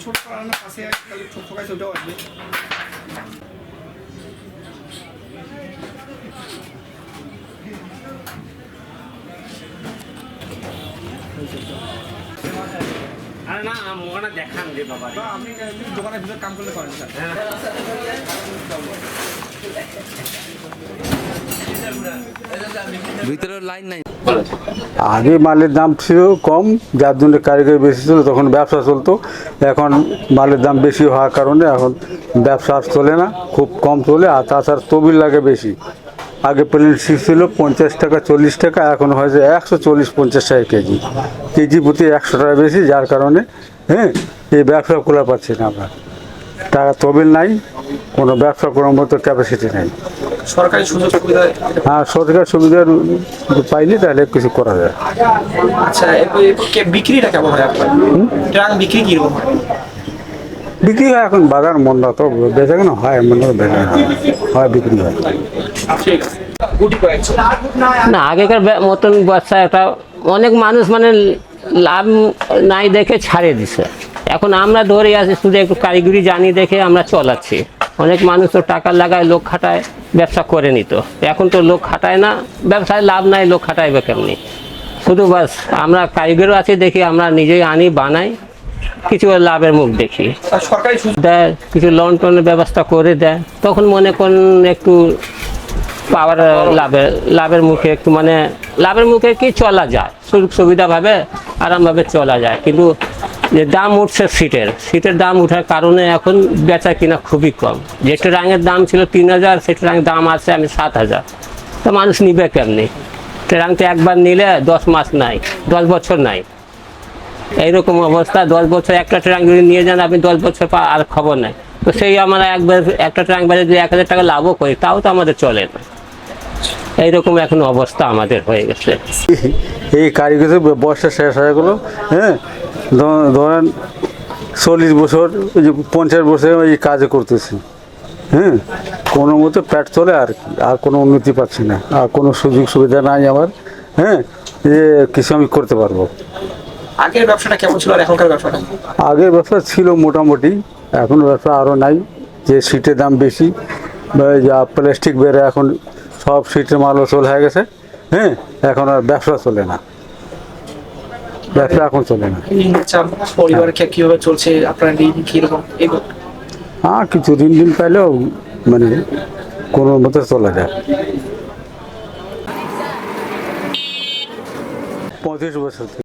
ছোট রান্নার পাশে তাহলে ছোট গাছ ওটাও আসবে। আরে না মোখানে দেখান যে বাবা আপনি দোকানের ভিতরে কাম করলে করেন স্যার। ভিতরে লাইন নাই। আগে মালের দাম ছিল কম, যার জন্য কারিগর বেশি ছিল, তখন ব্যবসা চলতো। এখন মালের দাম বেশি হওয়ার কারণে এখন ব্যবসা আর চলে না, খুব কম চলে। আর তাছাড়া তবিল লাগে বেশি। আগে প্লেন শিখ ছিল 50 টাকা 40 টাকা, এখন হয়েছে 140-50 টাকা কেজি। কেজি প্রতি 100 টাকা বেশি, যার কারণে এই ব্যবসা খোলা পাচ্ছি না আমরা। টাকা তবিল নাই, কোনো ব্যবসা করার মতো ক্যাপাসিটি নাই। সরকারি সুযোগ সুবিধা, হ্যাঁ, সরকার সুবিধা পাইলে তাহলে কিছু করা যায়। আচ্ছা বিক্রিটা কেমন হয় আপনার? ট্রাক বিক্রি কিরকম হয়? বিক্রি হয় এখন বাজার মন্দা, তো বেচা কেন হয়, মনে হয় বিক্রি হয়। ঠিক আছে, গুটি কয়েকশো না আগেকার মতন ব্যবসা একটা অনেক মানুষ মানে লাভ নাই দেখে ছাড়িয়ে দিছে। এখন আমরা ধরে আছি শুধু একটু কারিগরি জানি দেখে আমরা চলাচ্ছি। অনেক মানুষ তো টাকা লাগায়, লোক খাটায়, ব্যবসা করে নিত। এখন তো লোক খাটায় না, ব্যবসায় লাভ নাই, লোক খাটাইবে কেমনি? শুধু বাস আমরা কারিগরও আছি দেখি, আমরা নিজেই আনি বানাই, কিছু লাভের মুখ দেখি। সরকারি সুযোগ দেয়, কিছু লোন টোনের ব্যবস্থা করে দেয়, তখন মনে করেন একটু পাওয়ার লাভের মুখে একটু মানে লাভের মুখে কি চলা যায়, সুযোগ সুবিধাভাবে আরামভাবে চলা যায়। কিন্তু যে দাম উঠছে সিটের দাম ওঠার কারণে এখন বেচা কিনা খুবই কম। যেটা রঙের দাম ছিল 3000, সেটা রঙের দাম আছে আমি 7000। তো মানুষ নিবে কেমনি? ট্রাংটা একবার নিলে 10 মাস নাই, 10 বছর নাই, এইরকম অবস্থা। 10 বছর একটা ট্রাঙ্ক যদি নিয়ে যান আপনি, 10 বছর পর আর খবর নাই। তো সেই আমরা একবার একটা ট্রাঙ্ক বাজে যদি 1000 টাকা লাভও করি, তাও তো আমাদের চলে না। এইরকম এখন অবস্থা আমাদের হয়ে গেছে। এই কারিগর বয়সটা শেষ হয়ে গেলো। ধরেন 40 বছর, ওই যে 50 বছর এই কাজে করতেছি। কোনো মতো পেট চলে আর কি, আর কোনো উন্নতি পাচ্ছি না, আর কোনো সুযোগ সুবিধা নাই আমার। যে কিছু আমি করতে পারবো। আগের ব্যবসাটা কেমন ছিল আর এখনকার ব্যবসাটা? আগের ব্যবসা ছিল মোটামুটি, এখন ব্যবসা আরও নাই। যে সিটের দাম বেশি, যা প্লাস্টিক বেড়ে এখন সব সিটের মালও চলে হয়ে গেছে। এখন আর ব্যবসা চলে না, ব্যবসা এখন চলে না। পরিবার কিভাবে চলছে আপনার, কিরকম? হ্যাঁ, কিছু ঋণ পাইলেও মানে কোনো মতো চলা যায়। 35 বছর থেকে।